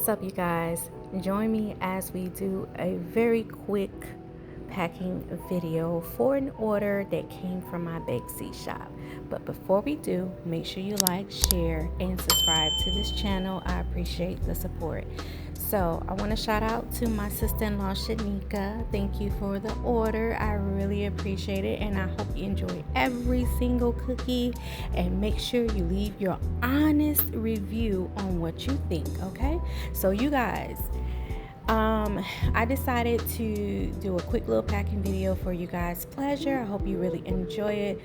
What's up, you guys? Join me as we do a very quick packing video for an order that came from my Bakesy Shop. But before we do, make sure you like, share, and subscribe to this channel. I appreciate the support. So I want to shout out to my sister-in-law Shanika. Thank you for the order. I really appreciate it, and I hope you enjoy every single cookie, and make sure you leave your honest review on what you think. Okay, so you guys, I decided to do a quick little packing video for you guys' pleasure. I hope you really enjoy it.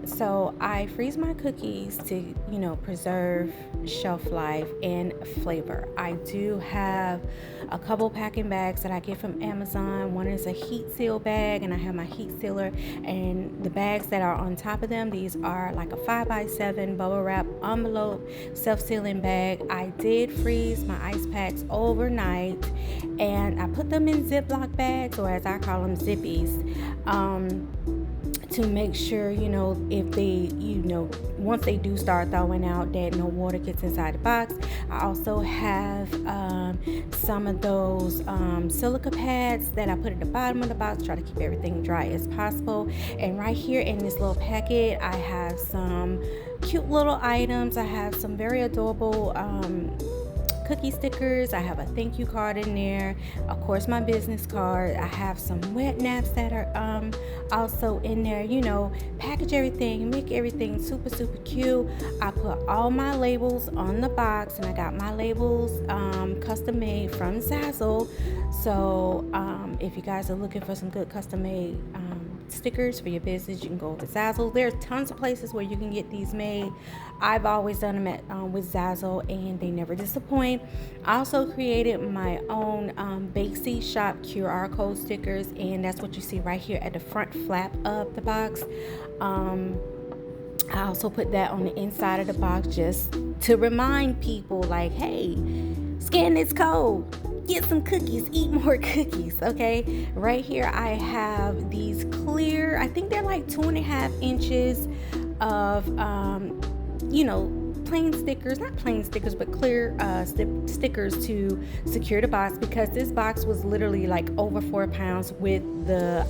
So I freeze my cookies to, preserve shelf life and flavor. I do have a couple packing bags that I get from Amazon. One is a heat seal bag, and I have my heat sealer, and the bags that are on top of them, these are like a 5x7 bubble wrap envelope self-sealing bag. I did freeze my ice packs overnight, and I put them in Ziploc bags, or as I call them, zippies, to make sure, if they, once they do start thawing out, that no water gets inside the box. I also have some of those silica pads that I put at the bottom of the box, try to keep everything dry as possible. And right here in this little packet, I have some cute little items. I have some very adorable cookie stickers. I have a thank you card in there, of course my business card. I have some wet naps that are also in there. Package everything, make everything super cute. I put all my labels on the box, and I got my labels custom made from Zazzle. So if you guys are looking for some good custom made stickers for your business, you can go to Zazzle. There's tons of places where you can get these made. I've always done them with Zazzle, and they never disappoint. I also created my own Bakesy Shop QR code stickers, and that's what you see right here at the front flap of the box. I also put that on the inside of the box just to remind people, like, hey, scan this code, get some cookies, eat more cookies. Okay, right here I have these clear, I think they're like 2.5 inches of plain stickers, not plain stickers, but clear stickers to secure the box, because this box was literally like over 4 pounds with the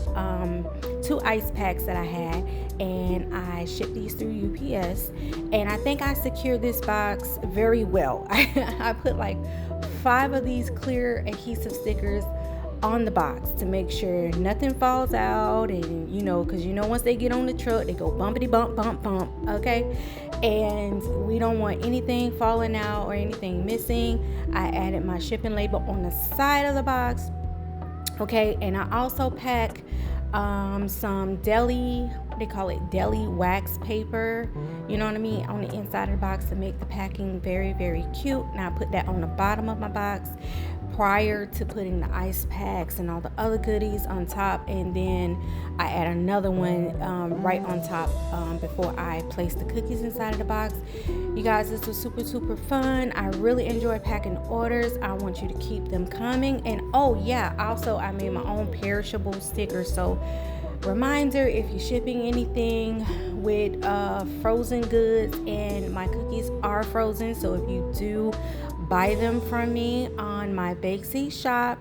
2 ice packs that I had, and I shipped these through UPS, and I think I secured this box very well. I put like 5 of these clear adhesive stickers on the box to make sure nothing falls out, and because once they get on the truck, they go bumpity bump, okay, and we don't want anything falling out or anything missing. I added my shipping label on the side of the box, okay, and I also pack some deli, they call it deli wax paper, you know what I mean, on the inside of the box to make the packing very cute. And I put that on the bottom of my box prior to putting the ice packs and all the other goodies on top, and then I add another one right on top before I place the cookies inside of the box. You guys, this was super fun. I really enjoy packing orders. I want you to keep them coming. And oh yeah, also I made my own perishable stickers. So reminder, if you're shipping anything with frozen goods, and my cookies are frozen, so if you do buy them from me on my Bakesy Shop,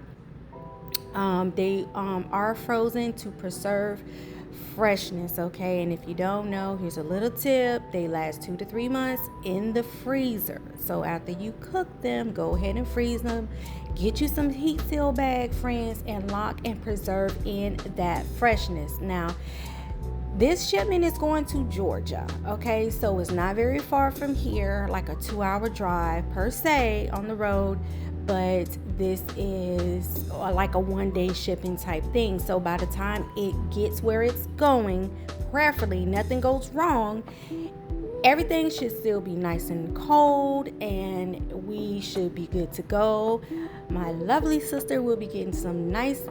they are frozen to preserve freshness, okay? And if you don't know, here's a little tip: they last 2 to 3 months in the freezer. So after you cook them, go ahead and freeze them, get you some heat seal bag, friends, and lock and preserve in that freshness. Now this shipment is going to Georgia, okay, so it's not very far from here, like a 2-hour drive per se on the road, but this is like a 1-day shipping type thing. So by the time it gets where it's going, prayerfully nothing goes wrong, everything should still be nice and cold, and we should be good to go. My lovely sister will be getting some nice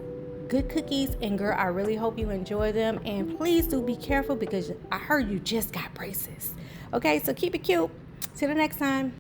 good cookies, and girl, I really hope you enjoy them, and please do be careful because I heard you just got braces. Okay, so keep it cute. Till the next time.